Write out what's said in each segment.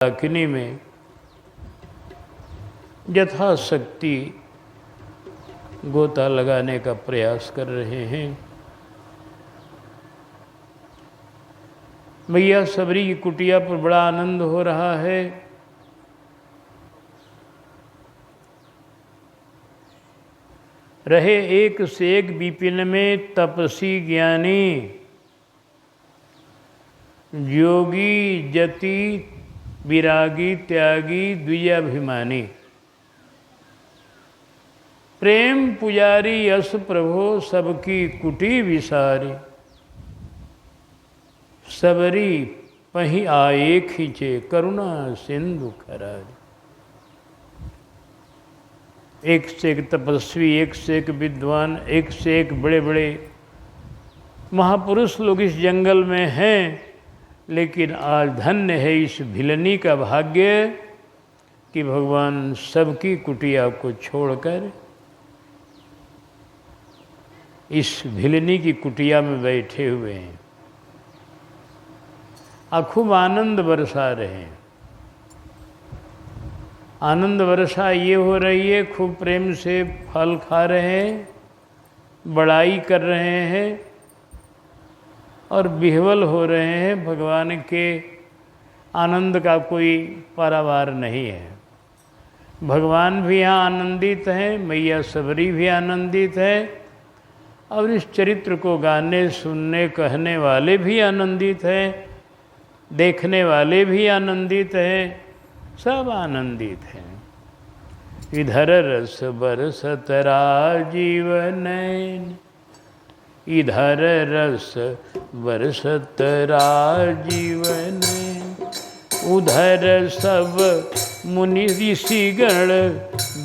दाकिनी में यथाशक्ति गोता लगाने का प्रयास कर रहे हैं। मैया सबरी की कुटिया पर बड़ा आनंद हो रहा है। रहे एक से एक विपिन में तपसी ज्ञानी, योगी जति विरागी त्यागी द्विजाभिमानी। प्रेम पुजारी यश प्रभो सबकी कुटी विसारी, सबरी पही आए खींचे करुणा सिंधु खरारी। एक से एक तपस्वी, एक से एक विद्वान, एक से एक बड़े बड़े महापुरुष लोग इस जंगल में हैं, लेकिन आज धन्य है इस भिलनी का भाग्य कि भगवान सबकी कुटिया को छोड़कर इस भिलनी की कुटिया में बैठे हुए हैं और खूब आनंद बरसा रहे हैं। आनंद वर्षा ये हो रही है, खूब प्रेम से फल खा रहे हैं, बड़ाई कर रहे हैं और विह्वल हो रहे हैं। भगवान के आनंद का कोई पारावार नहीं है। भगवान भी यहाँ आनंदित हैं, मैया सबरी भी आनंदित है और इस चरित्र को गाने सुनने कहने वाले भी आनंदित हैं, देखने वाले भी आनंदित हैं, सब आनंदित हैं। इधर रस बरसत राजीव नैन, इधर रस बरसत राजीव नैन, उधर सब मुनि ऋषिगण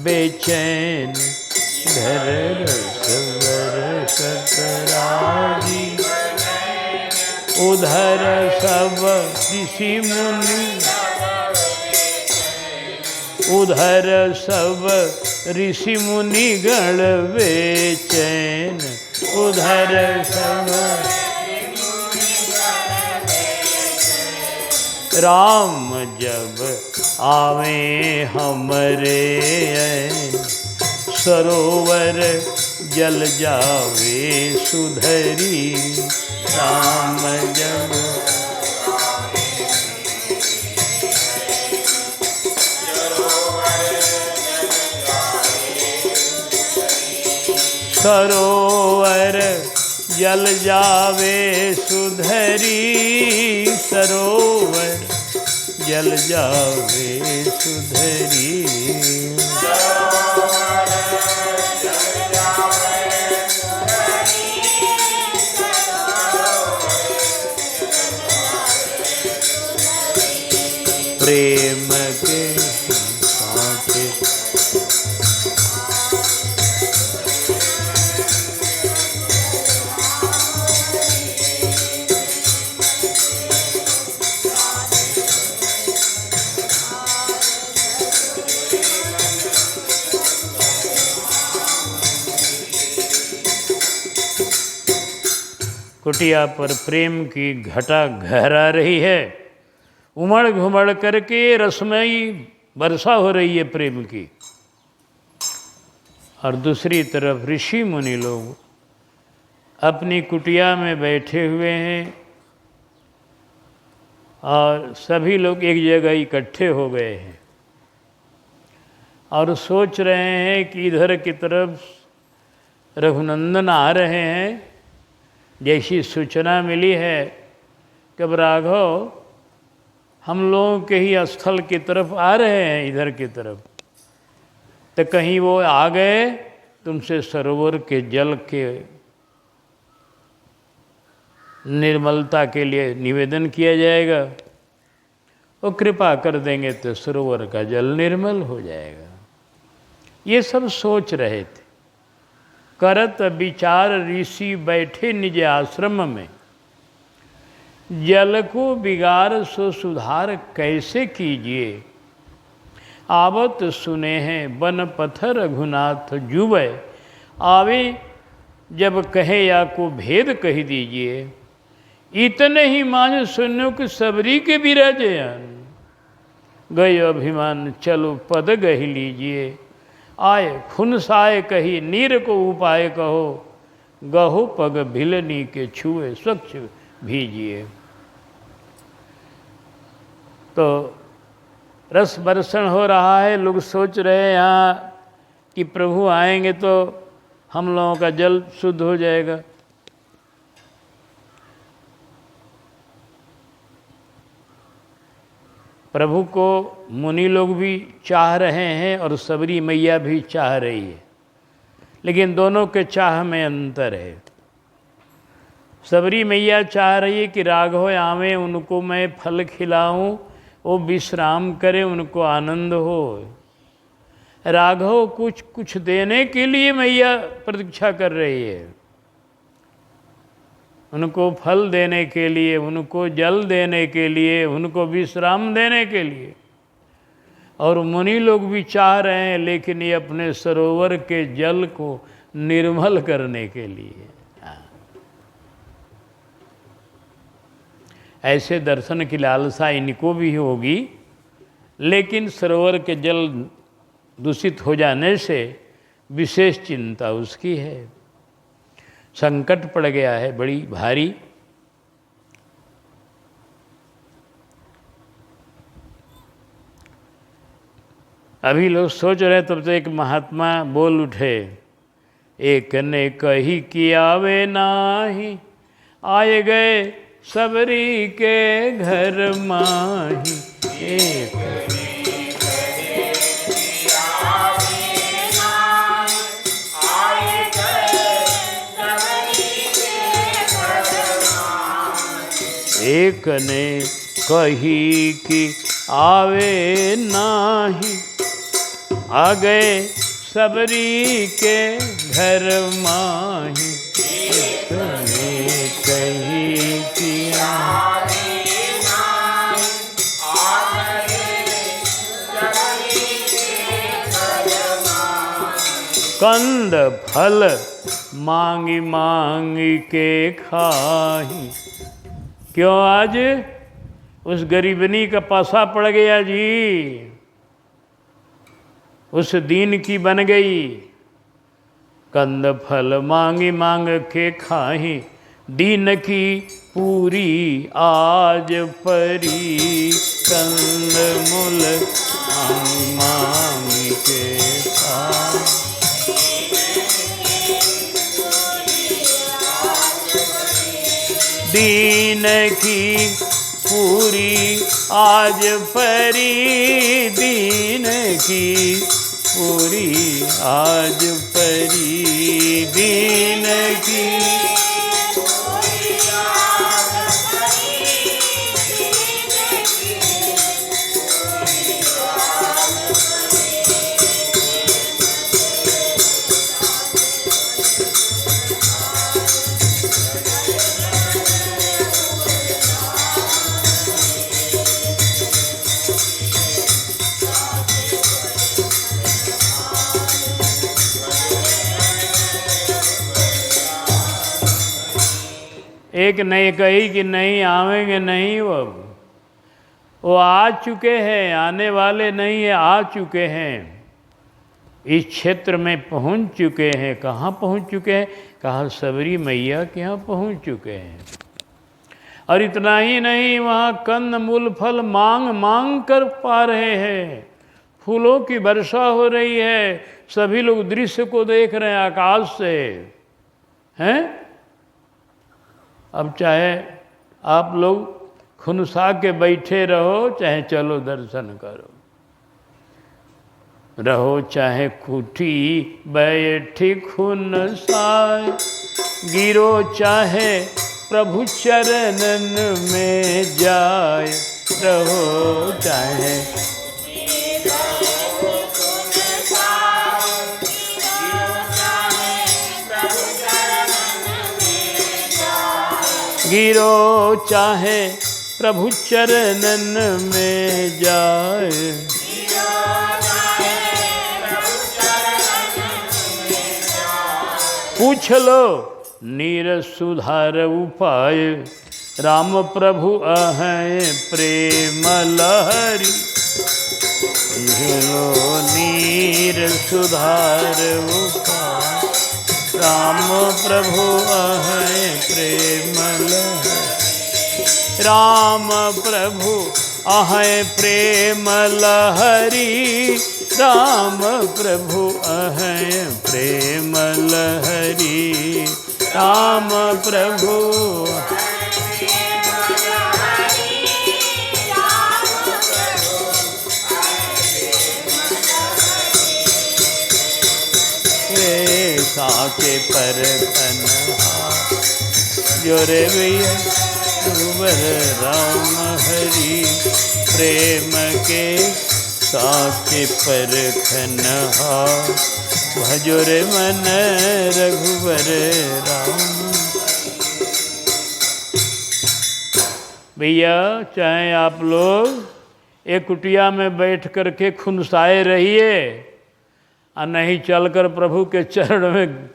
बेचैन। इधर रस बरसत राजीव नैन, उधर सब ऋषि मुनि, उधर सब ऋषि मुनि गण बेचैन। उधर सब राम जब आवे हमरे ऐन, सरोवर जल जावे सुधरी। राम जब सरोवर जल जावे सुधरी, सरोवर जल जावे सुधरी। प्रेम के साथे कुटिया पर प्रेम की घटा गहरा रही है। उमड़ घुमड़ करके रसमयी वर्षा हो रही है प्रेम की। और दूसरी तरफ ऋषि मुनि लोग अपनी कुटिया में बैठे हुए हैं और सभी लोग एक जगह इकट्ठे हो गए हैं और सोच रहे हैं कि इधर की तरफ रघुनंदन आ रहे हैं। जैसी सूचना मिली है कि अब राघव हम लोगों के ही स्थल की तरफ आ रहे हैं, इधर की तरफ, तो कहीं वो आ गए तुमसे सरोवर के जल के निर्मलता के लिए निवेदन किया जाएगा। वो कृपा कर देंगे तो सरोवर का जल निर्मल हो जाएगा। ये सब सोच रहे थे। करत विचार ऋषि बैठे निज आश्रम में, जल को बिगाड़ सो सुधार कैसे कीजिए। आवत सुने हैं बन पत्थर रघुनाथ जुबे, आवे जब कहे या को भेद कह दीजिए। इतने ही मान सुनो कि सबरी के विरजयन, गए अभिमान चलो पद गही लीजिए। आए फुनसाए कही नीर को उपाय कहो, गहो पग भिलनी के छुए स्वच्छ भीजिए। तो रस बरसन हो रहा है, लोग सोच रहे हैं यहाँ कि प्रभु आएंगे तो हम लोगों का जल शुद्ध हो जाएगा। प्रभु को मुनि लोग भी चाह रहे हैं और सबरी मैया भी चाह रही है, लेकिन दोनों के चाह में अंतर है। सबरी मैया चाह रही है कि राघव आवे, उनको मैं फल खिलाऊं, वो विश्राम करें, उनको आनंद हो। राघव कुछ कुछ देने के लिए मैया प्रतीक्षा कर रही है, उनको फल देने के लिए, उनको जल देने के लिए, उनको विश्राम देने के लिए। और मुनि लोग भी चाह रहे हैं, लेकिन ये अपने सरोवर के जल को निर्मल करने के लिए। ऐसे दर्शन की लालसा इनको भी होगी, लेकिन सरोवर के जल दूषित हो जाने से विशेष चिंता उसकी है। संकट पड़ गया है बड़ी भारी। अभी लोग सोच रहे, तब तो एक महात्मा बोल उठे, एक ने कही कि आवे नाही, आए गए सबरी के घर माही। एक एक ने कही कि आवे नाही, आ गए सबरी के घर माही। एक ने कही कि आवे नाही, आ गए सबरी के घर माही। कंद फल मांगी मांगी के खाही। क्यों आज उस गरीबनी का पासा पड़ गया जी, उस दीन की बन गई। कंद फल मांगी मांग के खाही, दीन की पूरी आज परी। कंद मूल मांगी मांगी के खाही, दीन की पूरी आज परी। दीन की पूरी आज परी। दीन की पूरी आज परी। एक नहीं कही कि नहीं आवेंगे, नहीं, वो आ चुके हैं, आने वाले नहीं है, आ चुके हैं, इस क्षेत्र में पहुंच चुके हैं। कहाँ पहुंच चुके हैं? कहा सबरी मैया के यहाँ पहुंच चुके हैं। और इतना ही नहीं, वहाँ कंद मूल फल मांग मांग कर पा रहे हैं। फूलों की वर्षा हो रही है, सभी लोग दृश्य को देख रहे हैं आकाश से, हैं? अब चाहे आप लोग खुनसा के बैठे रहो, चाहे चलो दर्शन करो, रहो चाहे खूटी बैठी खुनसाए, गिरो चाहे प्रभु चरणन में जाए, रहो चाहे गिरो चाहे प्रभु चरणन में जाए। पूछ लो नीर सुधार उपाय, राम प्रभु अहै प्रेम लहरी। लो नीर सुधार उपाय, राम प्रभु अहै प्रेम लहरी। राम प्रभु अहै प्रेम लहरी, राम प्रभु अहै प्रेम लहरी। राम प्रभु साके पर जोरे भैया रघुबर राम हरि। प्रेम के साके पर खनहा, भजोर मन रघुबर राम। भैया चाहे आप लोग एक कुटिया में बैठ करके खुनसाए रहिए और नहीं चलकर प्रभु के चरण में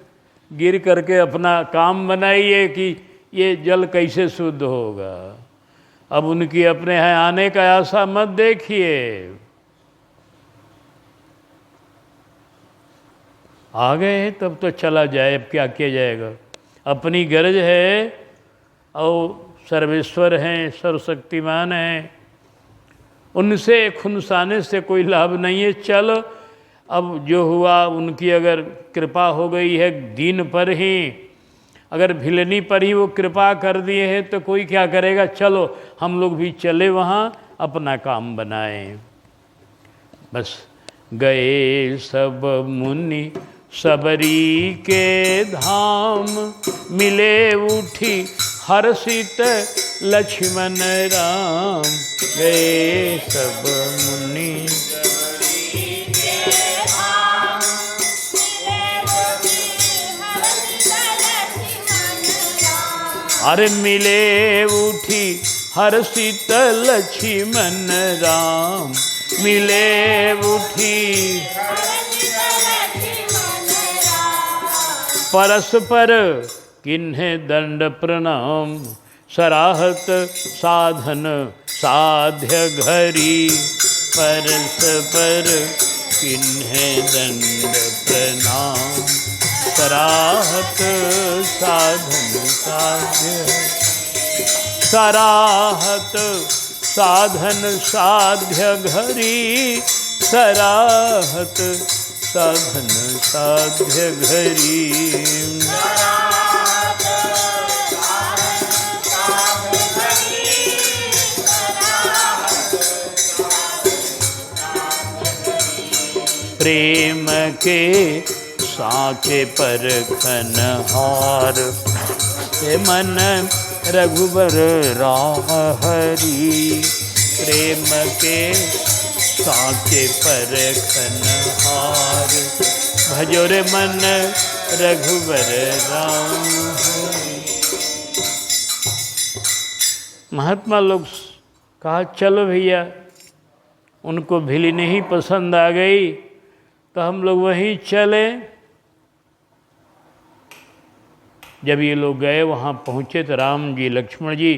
गिर करके अपना काम बनाइए कि ये जल कैसे शुद्ध होगा। अब उनकी अपने यहाँ आने का आशा मत देखिए। आ गए तब तो चला जाए, अब क्या किया जाएगा। अपनी गरज है और सर्वेश्वर हैं, सर्वशक्तिमान हैं, उनसे खुनसाने से कोई लाभ नहीं है। चल अब जो हुआ उनकी अगर कृपा हो गई है, दीन पर ही अगर भिलनी पर ही वो कृपा कर दिए हैं तो कोई क्या करेगा। चलो हम लोग भी चले वहाँ अपना काम बनाएं। बस गए सब मुनि सबरी के धाम, मिले उठी हर्षित लक्ष्मण राम। गए सब मुनि अरे मिले उठी हर्षित लक्ष्मण राम। मिले उठी परस्पर किन्हे दंड प्रणाम। सराहत साधन साध्य घरी, परस्पर किन्हे दंड प्रणाम। सराहत साधन साध्य, सराहत साधन साध्य घरी। सराहत साधन साध्य घरी। प्रेम के साके पर खनहार, हे मन रघुबर राम हरि। प्रेम के साके पर खनहार, भजोर मन रघुबर राम हरि। महात्मा लोग कहा चलो भैया, उनको भिली नहीं पसंद आ गई तो हम लोग वहीं चले। जब ये लोग गए वहाँ पहुँचे तो राम जी लक्ष्मण जी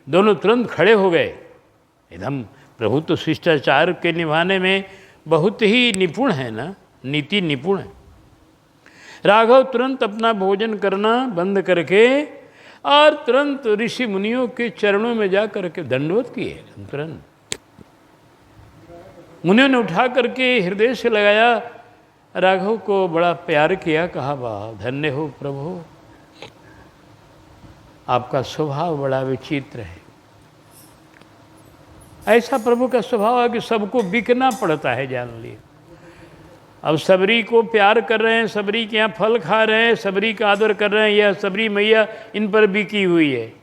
दोनों तुरंत खड़े हो गए। एकदम प्रभु तो शिष्टाचार के निभाने में बहुत ही निपुण है ना, नीति निपुण है। राघव तुरंत अपना भोजन करना बंद करके और तुरंत ऋषि मुनियों के चरणों में जा करके दंडवत किए। तुरंत मुनियों ने उठा करके हृदय से लगाया, राघव को बड़ा प्यार किया। कहा वाह धन्य हो प्रभु, आपका स्वभाव बड़ा विचित्र है। ऐसा प्रभु का स्वभाव है कि सबको बिकना पड़ता है, जान लिए। अब सबरी को प्यार कर रहे हैं, सबरी के यहाँ फल खा रहे हैं, सबरी का आदर कर रहे हैं, यह सबरी मैया इन पर बिकी हुई है।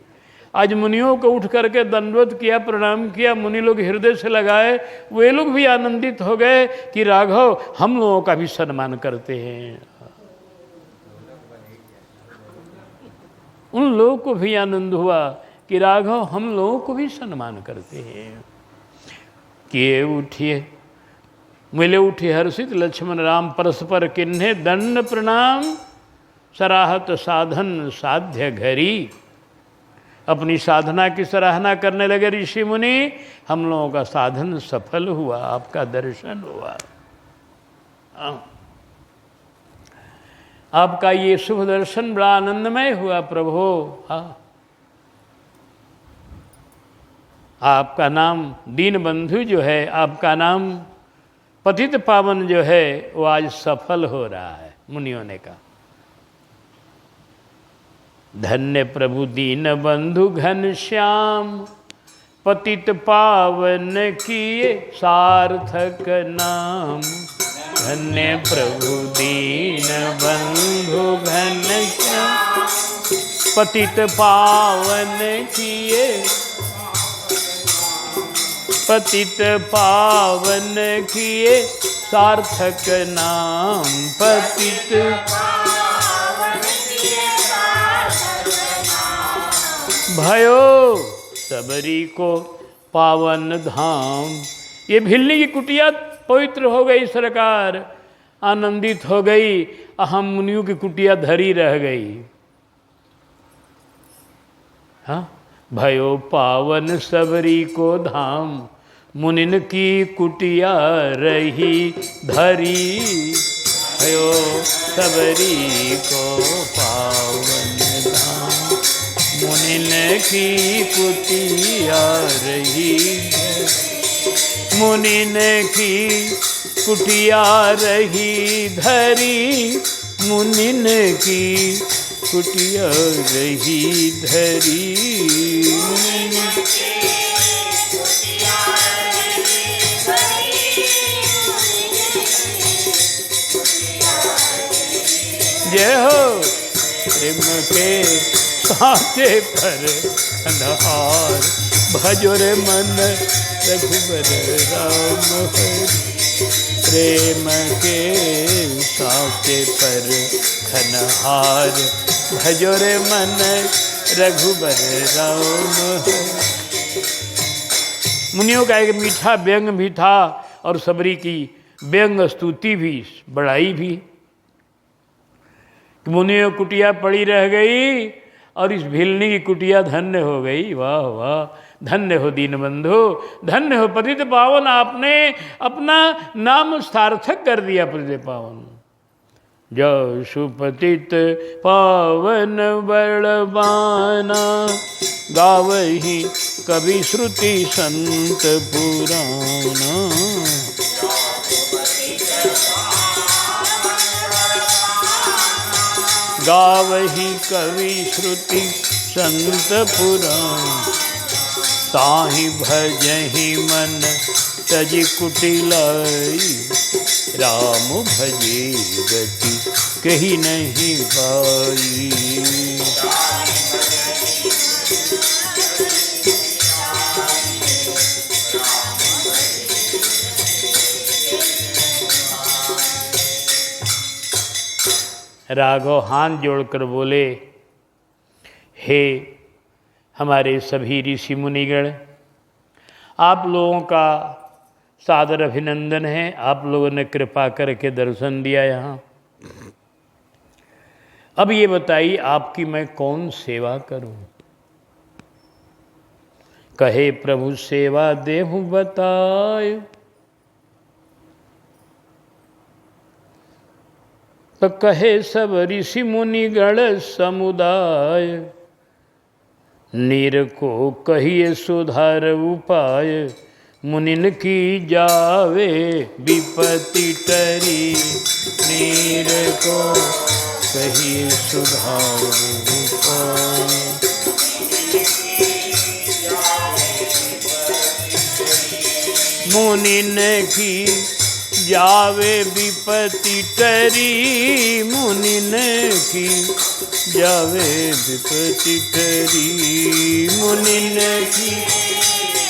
आज मुनियों को उठ करके दंडवत किया, प्रणाम किया, मुनि लोग हृदय से लगाए। वे लोग भी आनंदित हो गए कि राघव हम लोगों का भी सम्मान करते हैं। उन लोगों को भी आनंद हुआ कि राघव हम लोगों को भी सम्मान करते हैं। किए उठिए मिले उठे हर्षित लक्ष्मण राम, परस्पर किन्हे दंड प्रणाम। सराहत साधन साध्य घरी। अपनी साधना की सराहना करने लगे ऋषि मुनि। हम लोगों का साधन सफल हुआ, आपका दर्शन हुआ। आपका ये शुभ दर्शन बड़ा आनंदमय हुआ प्रभु। हाँ, आपका नाम दीन बंधु जो है, आपका नाम पतित पावन जो है, वो आज सफल हो रहा है। मुनियों ने कहा धन्य प्रभु दीन बंधु घनश्याम, पतित पावन किए सार्थक नाम। धन्य प्रभु दीन बंधु घनश्याम, पतित पावन किए, पतित पावन किए सार्थक नाम। पतित भयो सबरी को पावन धाम। ये भिल्ली की कुटिया पवित्र हो गई सरकार, आनंदित हो गई। हम मुनियों की कुटिया धरी रह गई। हाँ, भयो पावन सबरी को धाम, मुनिन की कुटिया रही धरी। भयो सबरी को पावन धाम, मुनिन की कुटिया रही। मुनिन की कुटिया रही धरी, मुनिन की कुटिया रही धरी। जय हो प्रेम के साचे पर अनहार, भजो रे मन रघुबर राम हरि। प्रेम के साचे पर खनहार, भजो रे मन रघुबर राम हरि। मुनियों का एक मीठा व्यंग भी था और सबरी की व्यंग स्तुति भी, बड़ाई भी। मुनियों कुटिया पड़ी रह गई और इस भिलनी की कुटिया धन्य हो गई। वाह वाह, धन्य हो दीन बंधु, धन्य हो पतित पावन। आपने अपना नाम सार्थक कर दिया पतित पावन। जो सुपतित पावन बलवाना, गावही कवि श्रुति संत पुराना। गावही कवि श्रुति संत पुराण, ताहि भजहि मन तज कुटिलाई। राम भजे गति कही नहीं पाई। राघव हाथ जोड़कर बोले, हे हमारे सभी ऋषि मुनिगण, आप लोगों का सादर अभिनंदन है। आप लोगों ने कृपा करके दर्शन दिया यहाँ। अब ये बताइए आपकी मैं कौन सेवा करूं? कहे प्रभु सेवा देहु बताए। तो कहे सब ऋषि मुनि गण समुदाय, नीर को कहिए सुधार उपाय। मुनिन की जावे विपत्ति टरी, नीर को कहिए सुधार उपाय। मुनिन की जावे विपत्ति टरी, मुनिन की जावे विपत्ति टरी। मुनिन की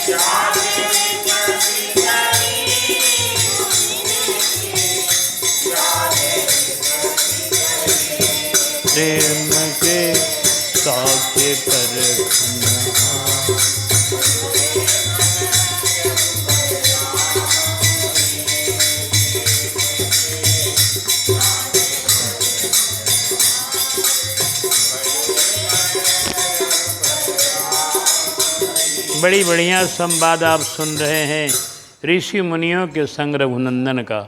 जावे विपत्ति टरी, प्रेम के साचे पर बड़ी बढ़िया संवाद आप सुन रहे हैं ऋषि मुनियों के संग रघुनंदन का।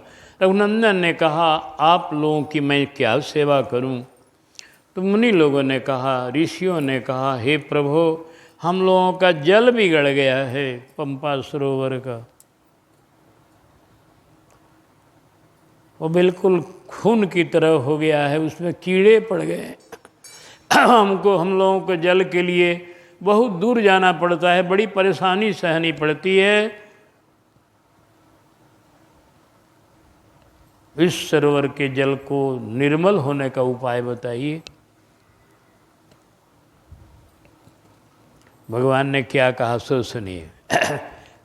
रघुनंदन ने कहा आप लोगों की मैं क्या सेवा करूं? तो मुनि लोगों ने कहा, ऋषियों ने कहा, हे प्रभु हम लोगों का जल बिगड़ गया है पंपा सरोवर का, वो बिल्कुल खून की तरह हो गया है, उसमें कीड़े पड़ गए। हम लोगों को जल के लिए बहुत दूर जाना पड़ता है, बड़ी परेशानी सहनी पड़ती है। इस सरोवर के जल को निर्मल होने का उपाय बताइए। भगवान ने क्या कहा सो सुनिए।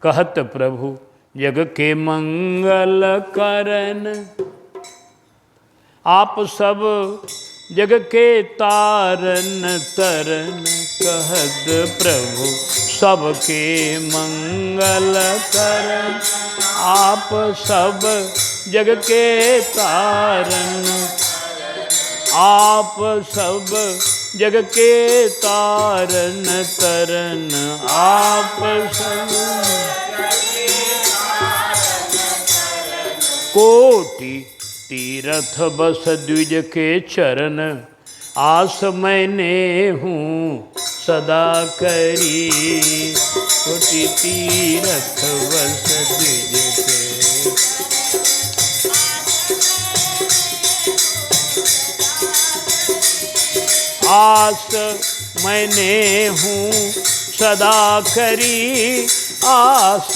कहत प्रभु जग के मंगल करन, आप सब जग के तारन तरन। कहत प्रभु सबके मंगल करन, आप सब जग के तारन। आप सब जग के तारन तरन, आप सब कोटि तीरथ बस द्विज के चरण। आस मैंने हूँ सदा करी, कोटि तीरथ बस द्विज के। आस मैंने हूँ सदा करी, आस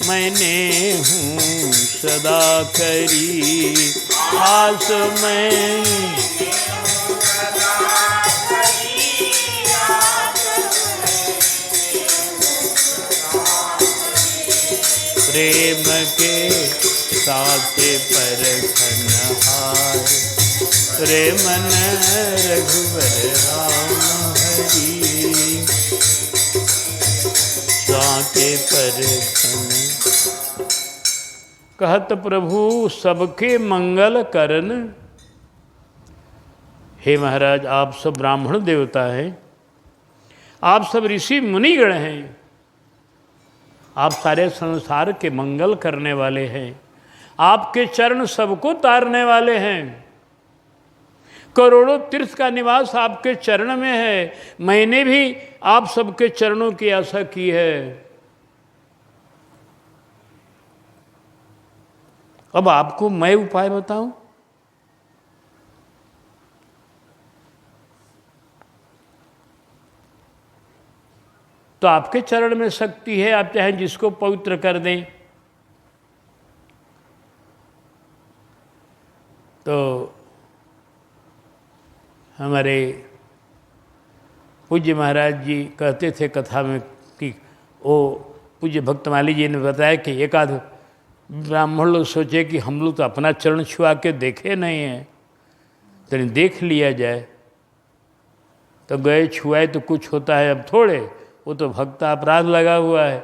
मैंने हूँ सदा करी। आस मैं प्रेम के साथे परखनहार। प्रेमन रघुवर राम हरि, साथे परखन। कहत प्रभु सबके मंगल करन। हे महाराज आप सब ब्राह्मण देवता हैं, आप सब ऋषि मुनिगण हैं, आप सारे संसार के मंगल करने वाले हैं, आपके चरण सबको तारने वाले हैं। करोड़ों तीर्थ का निवास आपके चरण में है, मैंने भी आप सबके चरणों की आशा की है। अब आपको मैं उपाय बताऊं? तो आपके चरण में शक्ति है, आप चाहे जिसको पवित्र कर दें। तो हमारे पूज्य महाराज जी कहते थे कथा में कि वो पूज्य भक्तमाली जी ने बताया कि एक आध ब्राह्मण लोग सोचे कि हम लोग तो अपना चरण छुआ के देखे नहीं हैं, तो देख लिया जाए। तो गए छुआए तो कुछ होता है, अब थोड़े, वो तो भक्त अपराध लगा हुआ है,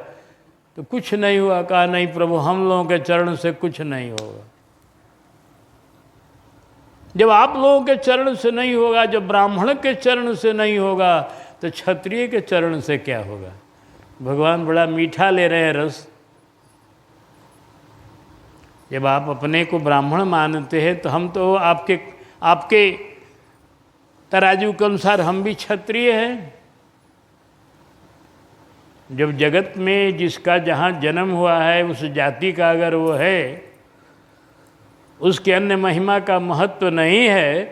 तो कुछ नहीं हुआ। कहा नहीं प्रभु हम लोगों के चरण से कुछ नहीं होगा। जब आप लोगों के चरण से नहीं होगा, जब ब्राह्मण के चरण से नहीं होगा, तो क्षत्रिय के चरण से क्या होगा? भगवान बड़ा मीठा ले रहे हैं रस। जब आप अपने को ब्राह्मण मानते हैं तो हम तो आपके तराजू के अनुसार हम भी क्षत्रिय हैं। जब जगत में जिसका जहाँ जन्म हुआ है उस जाति का अगर वो है, उसके अन्य महिमा का महत्व नहीं है,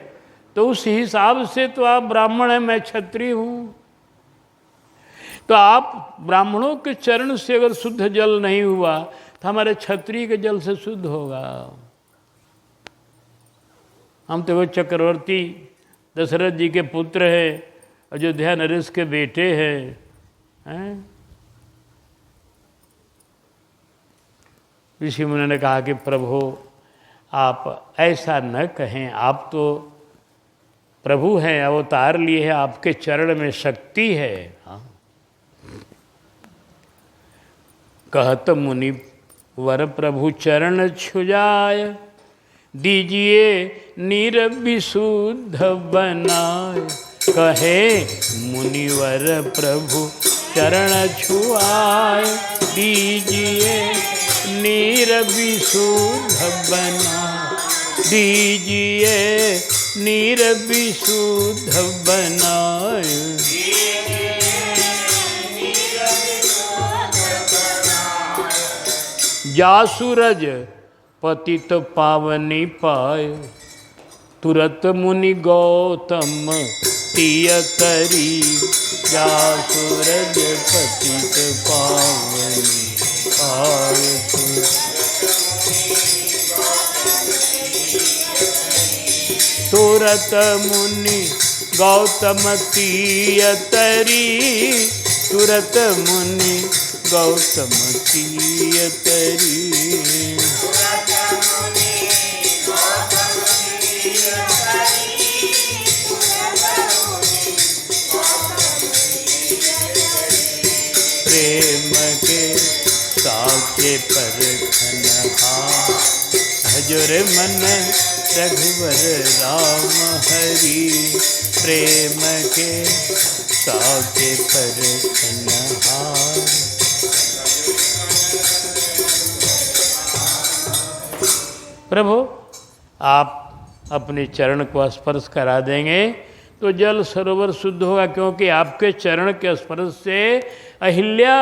तो उस हिसाब से तो आप ब्राह्मण हैं, मैं क्षत्रिय हूँ। तो आप ब्राह्मणों के चरण से अगर शुद्ध जल नहीं हुआ तो हमारे क्षत्रिय के जल से शुद्ध होगा। हम तो वो चक्रवर्ती दशरथ जी के पुत्र हैं, अयोध्या नरेश के बेटे हैं। ऋषि मुनि ने कहा कि प्रभु आप ऐसा न कहें, आप तो प्रभु हैं, अवतार लिए हैं, आपके चरण में शक्ति है। हाँ। कहत मुनि वर प्रभु चरण छुजाय, दीजिए नीर विशुद्ध बनाए। कहे मुनिवर प्रभु चरण छुआए, दीजिए नीर विशुद्ध बना, दीजिए नीर विशुद्ध बनाए। जा सूरज पतित पावनी पाए, तुरत मुनि गौतम तिय तरी, जा सूरज पतित पावनी पाए। तुरत मुनि गौतम तिय तरी, तुरत मुनि गौतम तिय तरी। प्रेम के साचे पर खनहा, हजर मन रघुवर राम हरि, प्रेम के साचे पर खनहा। प्रभु आप अपने चरण को स्पर्श करा देंगे तो जल सरोवर शुद्ध होगा, क्योंकि आपके चरण के स्पर्श से अहिल्या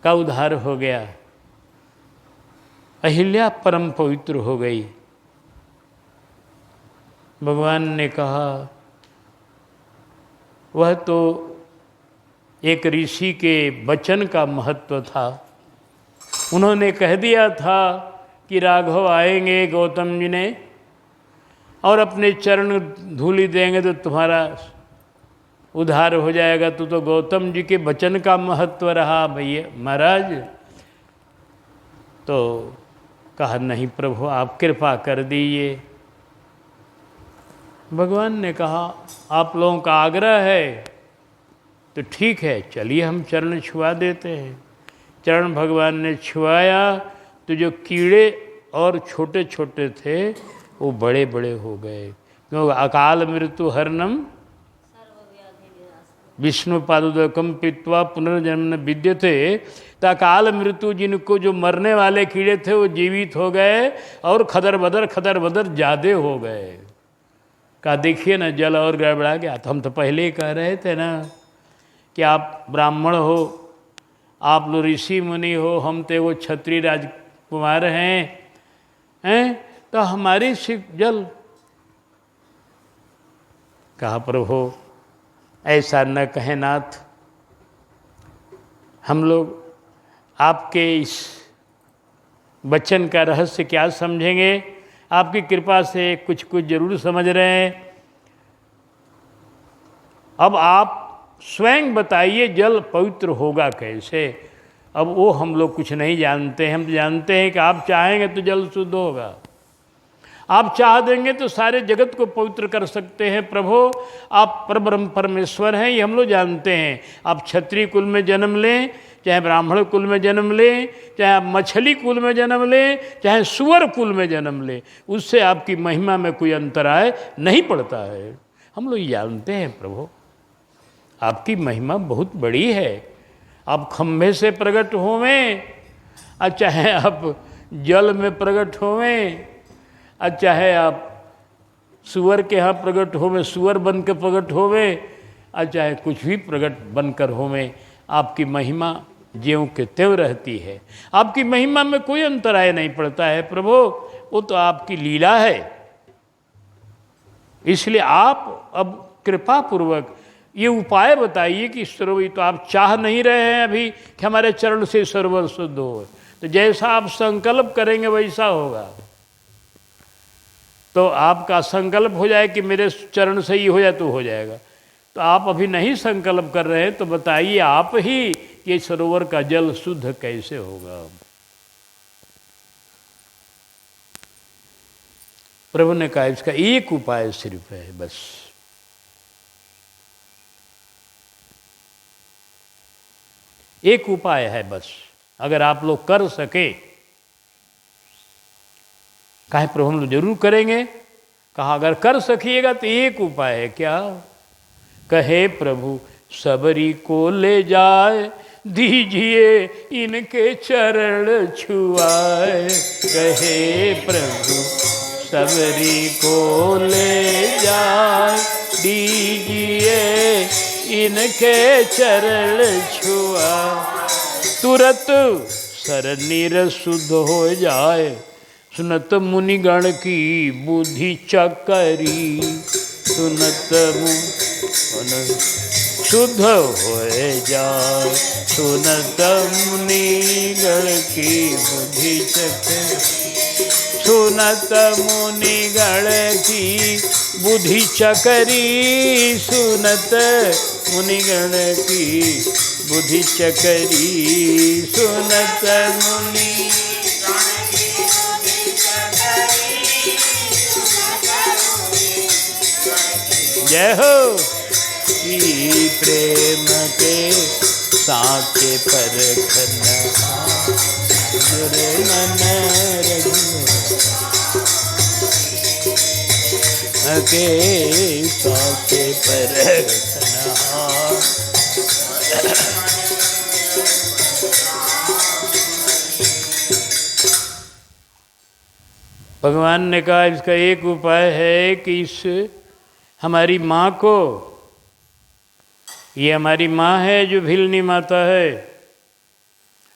का उद्धार हो गया, अहिल्या परम पवित्र हो गई। भगवान ने कहा वह तो एक ऋषि के वचन का महत्व था। उन्होंने कह दिया था कि राघव आएंगे गौतम जी ने और अपने चरण धूलि देंगे तो तुम्हारा उद्धार हो जाएगा। तो गौतम जी के वचन का महत्व रहा भैया महाराज। तो कहा नहीं प्रभु आप कृपा कर दीजिए। भगवान ने कहा आप लोगों का आग्रह है तो ठीक है, चलिए हम चरण छुआ देते हैं। चरण भगवान ने छुआया तो जो कीड़े और छोटे छोटे थे वो बड़े बड़े हो गए, क्योंकि अकाल मृत्यु हरणम विष्णु पादोदकम पीत्वा पुनर्जन्म विद्यते। तो अकाल मृत्यु जिनको जो मरने वाले कीड़े थे वो जीवित हो गए और खदर बदर ज़्यादा हो गए। कहा देखिए ना जल और गड़बड़ा गया। तो हम तो पहले ही कह रहे थे ना कि आप ब्राह्मण हो, आप लोग ऋषि मुनि हो, हम तो वो क्षत्रिय राजकुमार हैं तो हमारी जल। कहा प्रभु ऐसा न कहे नाथ, हम लोग आपके इस वचन का रहस्य क्या समझेंगे, आपकी कृपा से कुछ कुछ जरूर समझ रहे हैं। अब आप स्वयं बताइए जल पवित्र होगा कैसे। अब वो हम लोग कुछ नहीं जानते हैं, हम जानते हैं कि आप चाहेंगे तो जल शुद्ध होगा, आप चाह देंगे तो सारे जगत को पवित्र कर सकते हैं। प्रभु आप परब्रह्म परमेश्वर हैं, ये हम लोग जानते हैं। आप क्षत्रिय कुल में जन्म लें, चाहे ब्राह्मण कुल में जन्म लें, चाहे आप मछली कुल में जन्म लें, चाहे सुअर कुल में जन्म लें, उससे आपकी महिमा में कोई अंतराय नहीं पड़ता है। हम लोग जानते हैं प्रभु आपकी महिमा बहुत बड़ी है। आप खंभे से प्रकट होवें, और चाहे आप जल में प्रकट होवें, और चाहे आप सुअर के यहाँ प्रकट होवें, सुअर बन के प्रकट होवें, और चाहे कुछ भी प्रकट बनकर होवें, आपकी महिमा ज्यों के त्यों रहती है। आपकी महिमा में कोई अंतराय नहीं पड़ता है प्रभु, वो तो आपकी लीला है। इसलिए आप अब कृपा पूर्वक ये उपाय बताइए कि सरोवर, तो आप चाह नहीं रहे हैं अभी कि हमारे चरण से सरोवर शुद्ध हो, तो जैसा आप संकल्प करेंगे वैसा होगा। तो आपका संकल्प हो जाए कि मेरे चरण से ही हो जाए तो हो जाएगा। तो आप अभी नहीं संकल्प कर रहे हैं तो बताइए आप ही ये सरोवर का जल शुद्ध कैसे होगा। प्रभु ने कहा इसका एक उपाय सिर्फ है, बस एक उपाय है बस, अगर आप लोग कर सके। काहे प्रभु हम लोग जरूर करेंगे, कहा अगर कर सकिएगा तो एक उपाय है। क्या? कहे प्रभु सबरी को ले जाए, दीजिए इनके चरण छुआए। कहे प्रभु सबरी को ले जाए, दीजिए इनके चरण छुआए। तुरत सरनीर शुद्ध हो जाए, सुनत मुनिगण की बुद्धि चकरी। सुनत मुनि शुद्ध हो जाए, सुनत मुनिगण की बुद्धि चकरी। सुनत मुनिगण की बुद्धि चकरी, सुनत मुनिगण की बुद्धि चकरी। सुनत मुनि जय हो। ई प्रेम के साचे परखना, गुरु मन के साचे परखना। भगवान ने कहा इसका एक उपाय है कि इस हमारी माँ को, ये हमारी माँ है जो भिलनी माता है,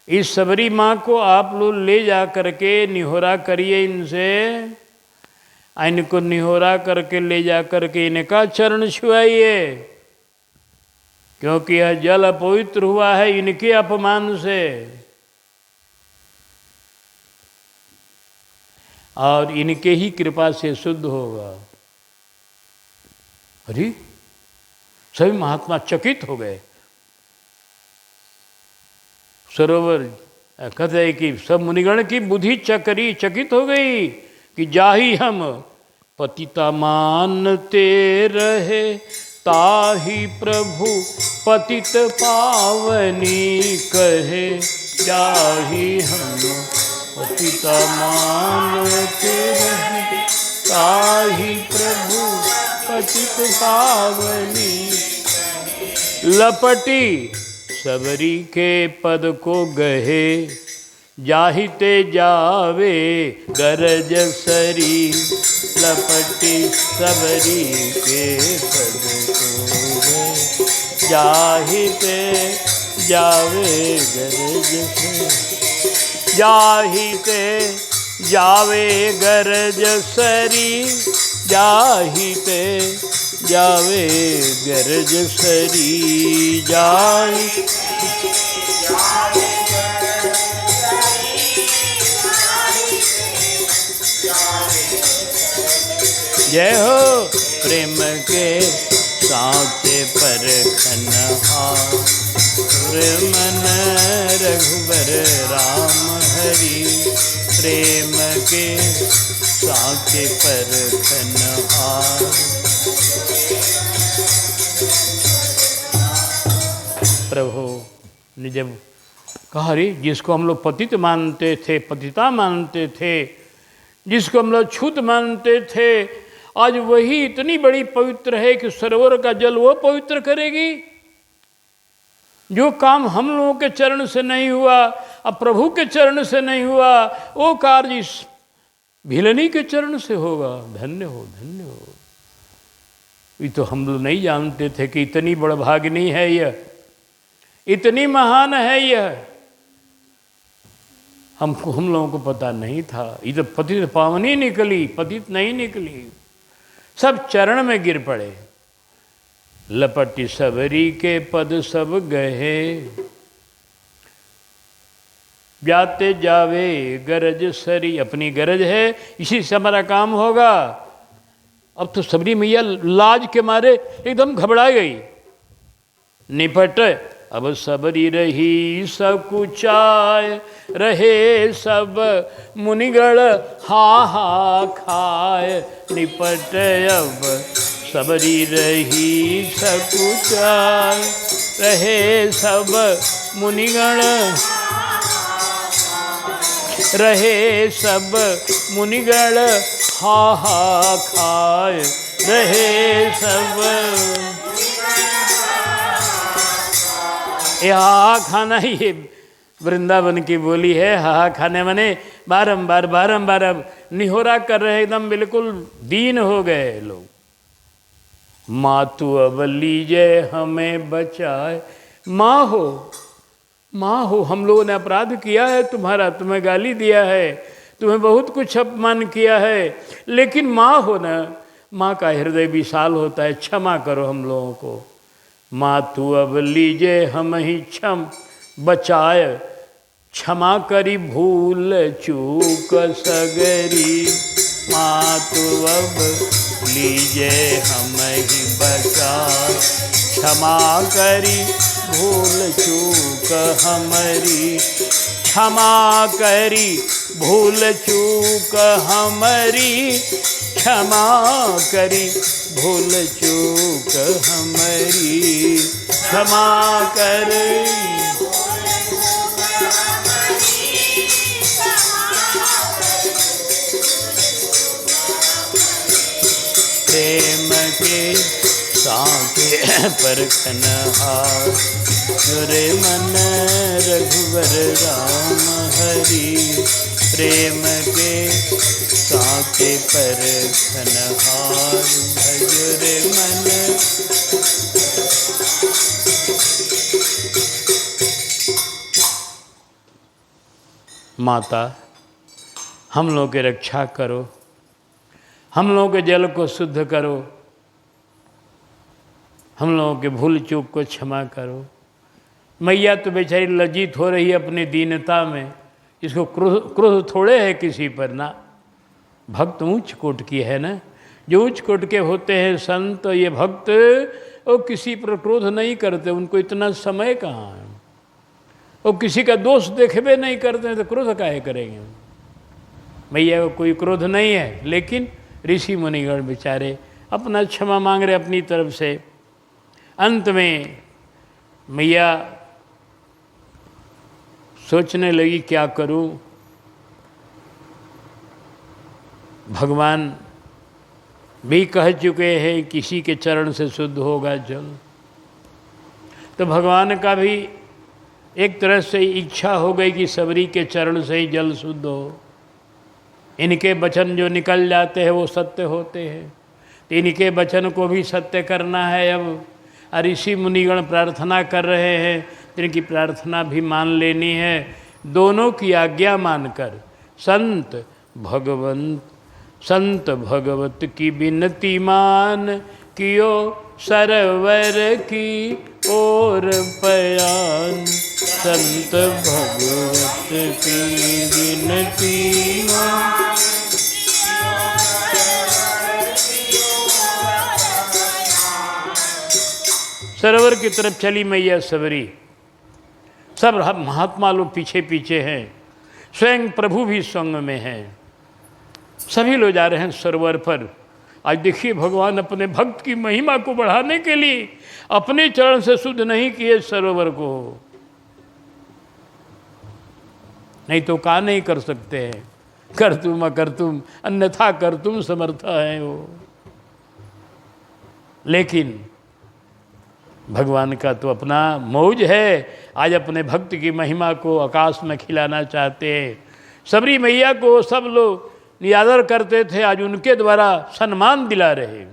इस सबरी माँ को आप लोग ले जा करके निहोरा करिए इनसे। इनको निहोरा करके ले जा करके इनका चरण छुआइए, क्योंकि यह जल अपवित्र हुआ है इनके अपमान से, और इनके ही कृपा से शुद्ध होगा। अरे सभी महात्मा चकित हो गए। सरोवर कहते हैं कि सब मुनिगण की बुद्धि चकरी, चकित हो गई कि जाहि हम पतिता मानते रहे, ताहि प्रभु पतित पावनी कहे। जाहि हम पतिता मानते रहे, ताहि प्रभु पतित पावनी। लपटी सबरी के पद को गहे, जाहिते जावे गरज सरी। लपटी सबरी के पद को गहे, जाहिते जावे गरज सरी। जाहिते जावे गरज सरी, जाहिते जावे गरज सरी। जाहि जय हो। प्रेम के साचे परखनहार, मन रघुबर राम हरि। प्रेम के साचे परखनहार। प्रभु ने जब कहा रे जिसको हम लोग पतित मानते थे, पतिता मानते थे, जिसको हम लोग छूत मानते थे, आज वही इतनी बड़ी पवित्र है कि सरोवर का जल वो पवित्र करेगी। जो काम हम लोगों के चरण से नहीं हुआ, अब प्रभु के चरण से नहीं हुआ, वो कार्य इस भिलनी के चरण से होगा। धन्य हो, धन्य हो। ये तो हम लोग नहीं जानते थे कि इतनी बड़भागिनी है यह, इतनी महान है यह। हम लोगों को पता नहीं था। ये तो पतित पावनी निकली, पतित नहीं निकली। सब चरण में गिर पड़े। लपटी सबरी के पद सब गहे, जाते जावे गरज सरी। अपनी गरज है, इसी से हमारा काम होगा। अब तो सबरी मैया लाज के मारे एकदम घबरा गई। निपट अब सबरी रही सकुचाय, रहे सब मुनिगण हा हा खाय। निपट अब सबरी रही सकुचाय, रहे सब मुनिगण रहे सब मुनिगण, हा हा खाए रहे सब। ये हा खाना ये वृंदावन की बोली है। हा खाने माने बारंबार बारंबार अब निहोरा कर रहे, एकदम बिल्कुल दीन हो गए लोग। मातु अब लीजिए हमें बचाए। माँ हो, माँ हो, हम लोगों ने अपराध किया है तुम्हारा, तुम्हें गाली दिया है, तुम्हें बहुत कुछ अपमान किया है, लेकिन माँ हो ना, माँ का हृदय विशाल होता है, क्षमा करो हम लोगों को। मातु अब लीजिए हम ही क्षम बचाए, क्षमा करी भूल चूक सगरी। मातु अब लीजिए हम ही बचाए, क्षमा करी भूल चूक हमारी। क्षमा करी भूल चूक हमारी, क्षमा करी भूल चूक हमारी, क्षमा करी। प्रेम के साके परखन हार, जुरे मन रघुवर राम हरि। प्रेम के साके परखन हार, भजुरे मन। माता, हम लोग की रक्षा करो, हम लोगों के जल को शुद्ध करो, हम लोगों के भूल चूक को क्षमा करो। मैया तो बेचारी लज्जित हो रही है अपनी दीनता में, इसको क्रोध थोड़े है किसी पर ना। भक्त ऊंच कोट की है ना, जो ऊंच कोट के होते हैं संत, ये भक्त वो किसी पर क्रोध नहीं करते, उनको इतना समय कहाँ है। वो किसी का दोष देखबे नहीं करते तो क्रोध काहे करेंगे। मैया को कोई क्रोध नहीं है, लेकिन ऋषि मुनिगण बेचारे अपना क्षमा मांग रहे अपनी तरफ से। अंत में मैया सोचने लगी क्या करूं, भगवान भी कह चुके हैं किसी के चरण से शुद्ध होगा जल, तो भगवान का भी एक तरह से इच्छा हो गई कि सबरी के चरण से ही जल शुद्ध हो। इनके वचन जो निकल जाते हैं वो सत्य होते हैं, तो इनके वचन को भी सत्य करना है। अब ऋषि मुनिगण प्रार्थना कर रहे हैं, तो इनकी प्रार्थना भी मान लेनी है। दोनों की आज्ञा मानकर संत भगवत की विनती मान, कियो सरवर की ओर पयान। संत भगवत की विनती मान, सरोवर की तरफ चली मैया सबरी। सब महात्मा लोग पीछे पीछे हैं, स्वयं प्रभु भी संग में हैं। सभी लोग जा रहे हैं सरोवर पर। आज देखिए भगवान अपने भक्त की महिमा को बढ़ाने के लिए अपने चरण से शुद्ध नहीं किए सरोवर को, नहीं तो का नहीं कर सकते हैं। कर तुम अकर तुम अन्यथा कर तुम समर्थ है वो। लेकिन भगवान का तो अपना मौज है, आज अपने भक्त की महिमा को आकाश में खिलाना चाहते हैं। सबरी मैया को सब लोग निरादर करते थे, आज उनके द्वारा सम्मान दिला रहे।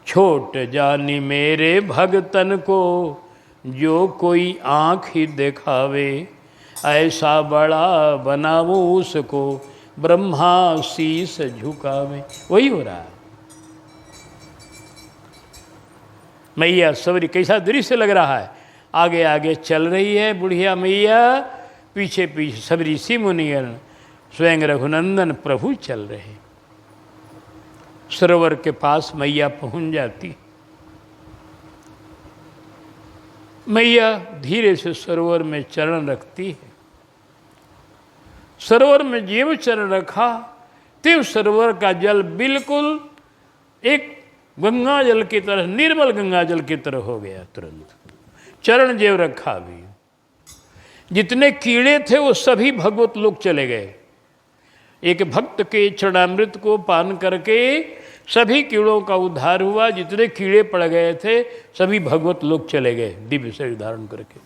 छोट जानी मेरे भगतन को, जो कोई आँख ही दिखावे, ऐसा बड़ा बनाऊं उसको, ब्रह्मा शीस झुकावे। वही हो रहा है। मैया सबरी कैसा दृश्य लग रहा है। आगे आगे चल रही है बुढ़िया मैया, पीछे पीछे सब ऋषि मुनिगण, स्वयं रघुनंदन प्रभु चल रहे। सरोवर के पास मैया पहुंच जाती। मैया धीरे से सरोवर में चरण रखती है। सरोवर में जीव चरण रखा, तिव सरोवर का जल बिल्कुल एक गंगा जल की तरह, निर्मल गंगा जल की तरह हो गया तुरंत। चरण जेव रखा भी। जितने कीड़े थे वो सभी भगवत लोक चले गए। एक भक्त के चरणामृत को पान करके सभी कीड़ों का उद्धार हुआ। जितने कीड़े पड़ गए थे सभी भगवत लोक चले गए दिव्य शरीर धारण करके,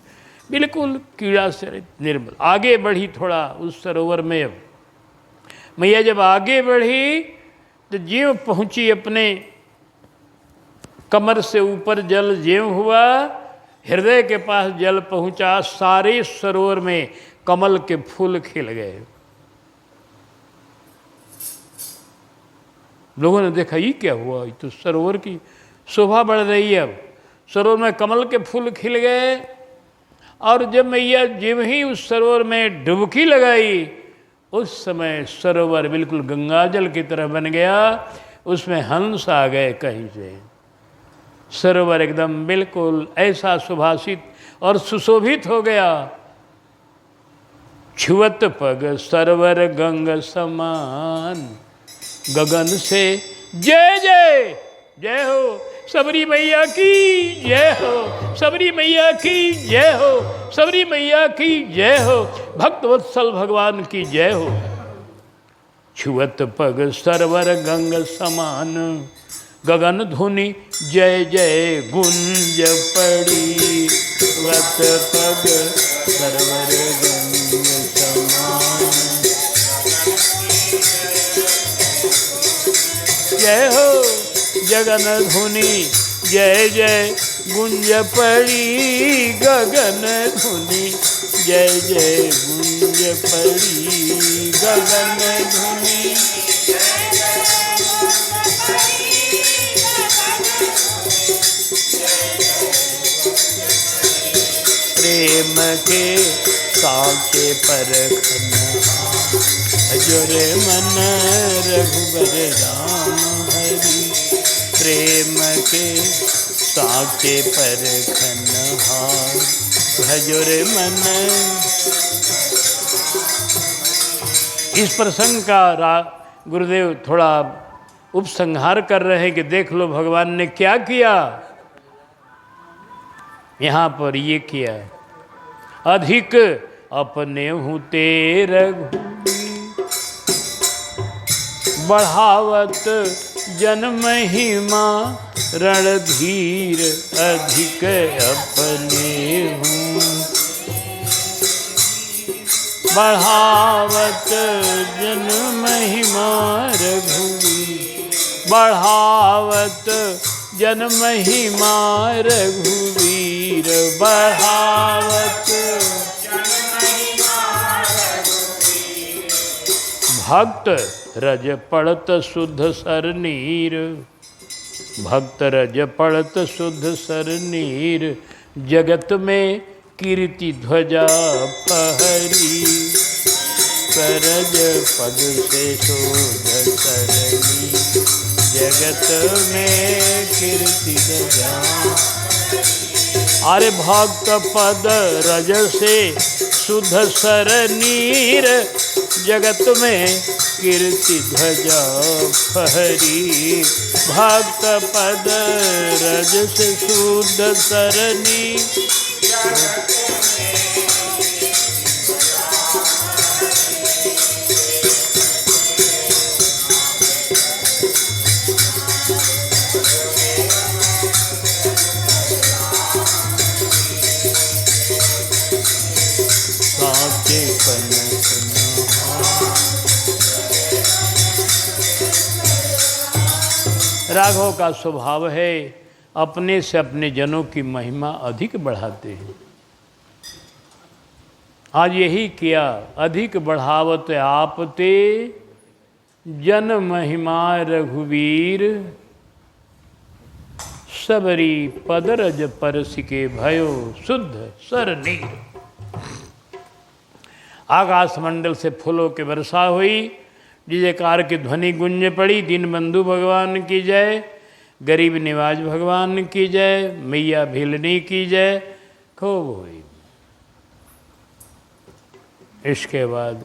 बिल्कुल कीड़ा से निर्मल। आगे बढ़ी थोड़ा उस सरोवर में। अब मैया जब आगे बढ़ी तो ज्यों पहुंची अपने कमर से ऊपर जल ज्यों हुआ, हृदय के पास जल पहुंचा, सारे सरोवर में कमल के फूल खिल गए। लोगों ने देखा ये क्या हुआ, ये तो सरोवर की शोभा बढ़ रही है। अब सरोवर में कमल के फूल खिल गए। और जब मैया जिम ही उस सरोवर में डुबकी लगाई, उस समय सरोवर बिल्कुल गंगाजल की तरह बन गया। उसमें हंस आ गए कहीं से। सरोवर एकदम बिल्कुल ऐसा सुभाषित और सुशोभित हो गया। छुअत पग सरोवर गंग समान, गगन से जय जय जय हो सबरी मैया की जय हो, सबरी मैया की जय हो, सबरी मैया की जय हो, भक्तवत्सल भगवान की जय हो। छुअत पग सरोवर गंग समान, गगन धुनि जय जय गुंज पड़ी। छुअत पग सरोवर गंग समान, जय हो गगन धुनि जय जय गुंज पड़ी। गगन धुनि जय जय गुंज पड़ी। गगन धुनि प्रेम के साचे परखन, जुरे मन रघुबर राम हरि। प्रेम के साचे परखन हार, भजुर मन। इस प्रसंग का गुरुदेव थोड़ा उपसंहार कर रहे हैं कि देख लो भगवान ने क्या किया। यहाँ पर ये किया, अधिक अपने हूँ तेरे बढ़ावत जन महिमा रणधीर। अधिक अपने हूँ बढ़ावत जन महिमा रघुवीर। बढ़ावत जन महिमा रघुवीर। बढ़ावत भक्त रज पड़त शुद्ध सरनीर। भक्त रज पड़त शुद्ध सरनीर। जगत में कीर्ति ध्वजा फहरी। करज पद से शोध सरनी। जगत में कीर्ति ध्वजा। अरे भक्त पद रज से शुद्ध सरनीर। जगत में कीर्ति ध्वजा फहरी। भक्त पद रज से शुद्ध सरनी। राघव का स्वभाव है अपने से अपने जनों की महिमा अधिक बढ़ाते हैं। आज यही किया, अधिक बढ़ावत आपते जन महिमा रघुवीर। सबरी पदरज परस के भयो शुद्ध सरनीर। आकाश मंडल से फूलों की वर्षा हुई, जयकार की ध्वनि गुंज पड़ी। दीनबंधु भगवान की जय, गरीब निवाज भगवान की जय, मैया भीलनी की जय खूब हुई। इसके बाद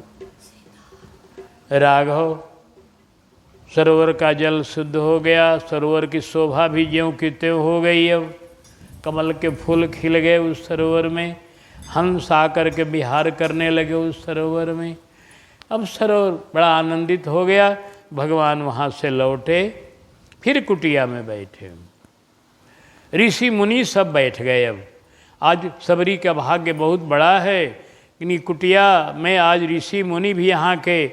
राघव सरोवर का जल शुद्ध हो गया। सरोवर की शोभा भी ज्यों की त्यों हो गई। अब कमल के फूल खिल गए उस सरोवर में, हंस आकर के विहार करने लगे उस सरोवर में। अब सरोवर बड़ा आनंदित हो गया। भगवान वहाँ से लौटे, फिर कुटिया में बैठे। ऋषि मुनि सब बैठ गए। अब आज सबरी का भाग्य बहुत बड़ा है, इन्हीं कुटिया में आज ऋषि मुनि भी यहाँ के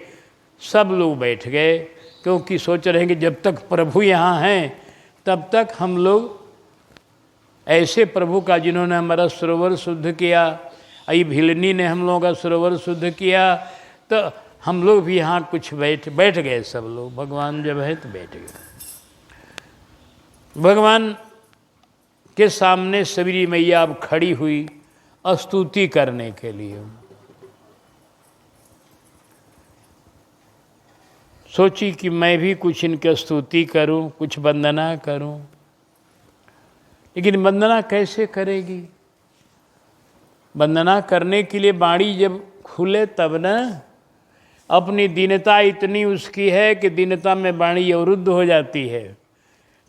सब लोग बैठ गए, क्योंकि सोच रहे हैं कि जब तक प्रभु यहाँ हैं तब तक हम लोग ऐसे प्रभु का, जिन्होंने हमारा सरोवर शुद्ध किया, आई भिलनी ने हम लोगों का सरोवर शुद्ध किया, तो हम लोग भी यहाँ कुछ बैठ गए सब लोग। भगवान जब है तो बैठ गए। भगवान के सामने सबरी मैया अब खड़ी हुई स्तुति करने के लिए। सोची कि मैं भी कुछ इनकी स्तुति करूं, कुछ वंदना करूं, लेकिन वंदना कैसे करेगी? वंदना करने के लिए वाणी जब खुले तब न। अपनी दीनता इतनी उसकी है कि दीनता में वाणी अवरुद्ध हो जाती है।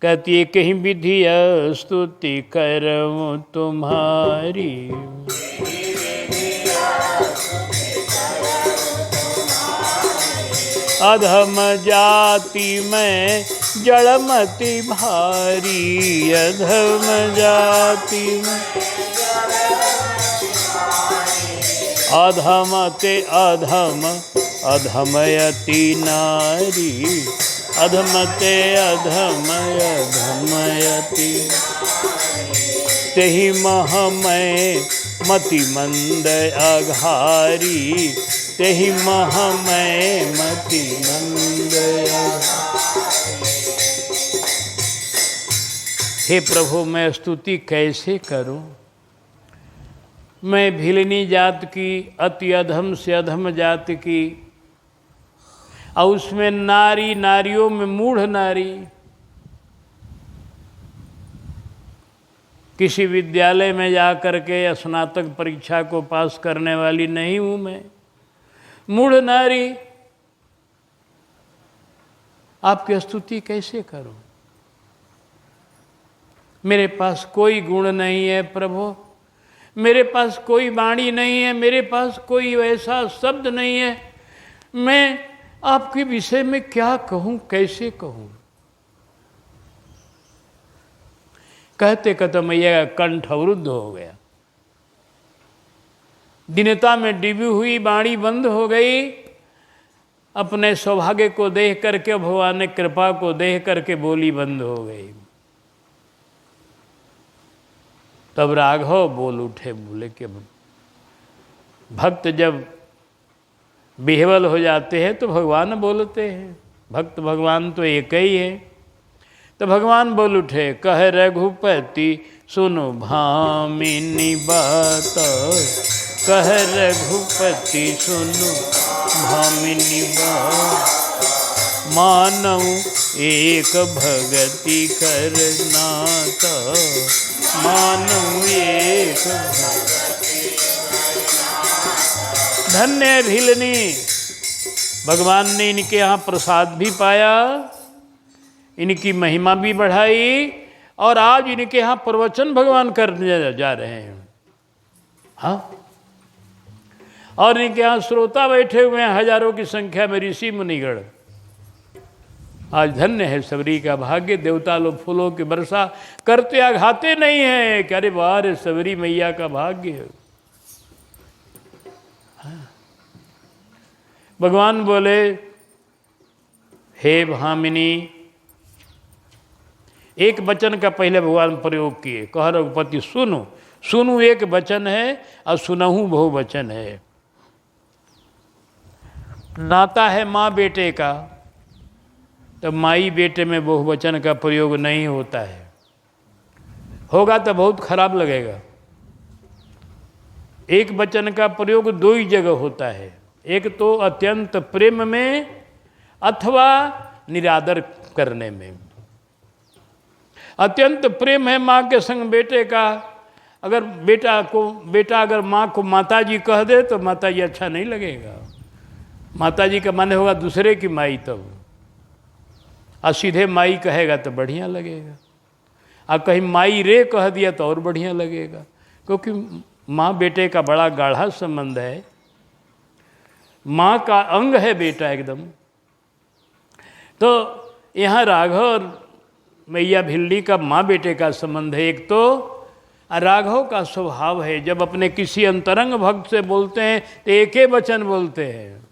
कहती है कहीं विधि स्तुति करऊं तुम्हारी, अधम जाति में जड़मति भारी, अधम जाति में अधमते अधम अधमयति नारी, अधमते अधम अधमयति। तेहि महमय मति मंद अघारी, तेहि महमय मति मंद अघारी। हे प्रभु, मैं स्तुति कैसे करूं? मैं भिलनी जात की, अति अधम से अधम जात की, और उसमें नारी, नारियों में मूढ़ नारी। किसी विद्यालय में जाकर के स्नातक परीक्षा को पास करने वाली नहीं हूँ मैं, मूढ़ नारी। आपकी स्तुति कैसे करूं? मेरे पास कोई गुण नहीं है प्रभु, मेरे पास कोई वाणी नहीं है, मेरे पास कोई ऐसा शब्द नहीं है। मैं आपके विषय में क्या कहूं, कैसे कहूं? कहते कहते मैया का कंठ अवरुद्ध हो गया। दीनता में डूबी हुई वाणी बंद हो गई। अपने सौभाग्य को देख करके, भगवान ने कृपा को देख करके बोली बंद हो गई। तब राघव बोल उठे, बोले कि भक्त जब विह्वल हो जाते हैं तो भगवान बोलते हैं, भक्त भगवान तो एक ही है। तो भगवान बोल उठे, कह रघुपति सुनो भामिनी बात, कह रघुपति सुनो भामिनी बात। मानव एक भगति करनाता, मानव एक धन्य भिलनी। भगवान ने इनके यहाँ प्रसाद भी पाया, इनकी महिमा भी बढ़ाई, और आज इनके यहाँ प्रवचन भगवान करने जा रहे हैं। हाँ, और इनके यहाँ श्रोता बैठे हुए हैं हजारों की संख्या में, ऋषि मुनिगण। आज धन्य है सबरी का भाग्य। देवता लोग फूलों की वर्षा करते आघाते नहीं है कि अरे वाह रे सबरी मैया का भाग्य है। हाँ। भगवान बोले, हे भामिनी, एक वचन का पहले भगवान प्रयोग किए, कह रघुपति सुनो। सुनु एक वचन है और सुनहु बहुवचन है। नाता है माँ बेटे का, तो माई बेटे में बहुवचन का प्रयोग नहीं होता है। होगा तो बहुत खराब लगेगा। एक वचन का प्रयोग दो ही जगह होता है, एक तो अत्यंत प्रेम में अथवा निरादर करने में। अत्यंत प्रेम है माँ के संग बेटे का। अगर बेटा अगर माँ को माताजी कह दे तो माताजी अच्छा नहीं लगेगा। माताजी का माने होगा दूसरे की माई, तब और सीधे माई कहेगा तो बढ़िया लगेगा। और कहीं माई रे कह दिया तो और बढ़िया लगेगा, क्योंकि माँ बेटे का बड़ा गाढ़ा संबंध है। माँ का अंग है बेटा एकदम। तो यहाँ राघव और मैया भिल्ली का माँ बेटे का संबंध है। एक तो राघव का स्वभाव है, जब अपने किसी अंतरंग भक्त से बोलते हैं तो एक ही वचन बोलते हैं,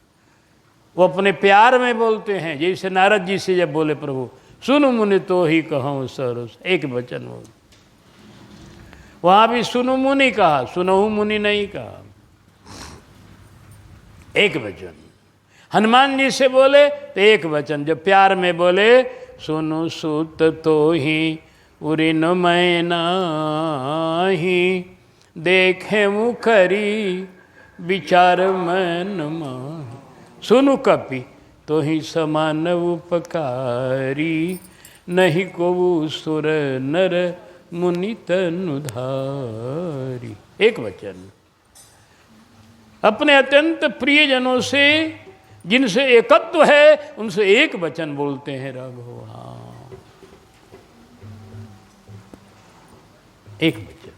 वो अपने प्यार में बोलते हैं। जैसे नारद जी से जब बोले प्रभु सुनु मुनि तो ही कहूँ सरस, एक वचन बोल। वहाँ भी सुनु मुनि कहा, सुनहु मुनि नहीं कहा, एक वचन। हनुमान जी से बोले तो एक वचन, जब प्यार में बोले सुनु सुत तो ही उरिन मैं नाही, देखे मुखरी विचार मन माही, सुनु कपि तो ही समान उपकारी, नहीं को सुर नर मुनि तनुधारी। एक वचन। अपने अत्यंत प्रियजनों से जिनसे एकत्व है उनसे एक वचन बोलते हैं राघव। हाँ, एक वचन।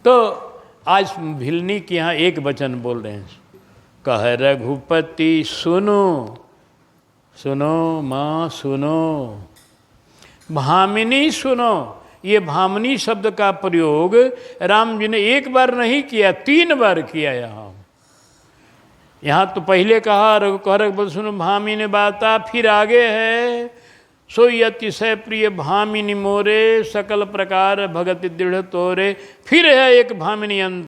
तो आज भिलनी के यहाँ एक वचन बोल रहे हैं, कह रघुपति सुनो, सुनो माँ सुनो, भामिनी सुनो। ये भामिनी शब्द का प्रयोग राम जी ने एक बार नहीं किया, 3 बार किया। यहाँ तो पहले कहा रघुपति सुनो भामिनी बाता, फिर आगे है सोई अतिशय प्रिय भामिनी मोरे, सकल प्रकार भगति दृढ़ तोरे, फिर है एक भामिनी अंत।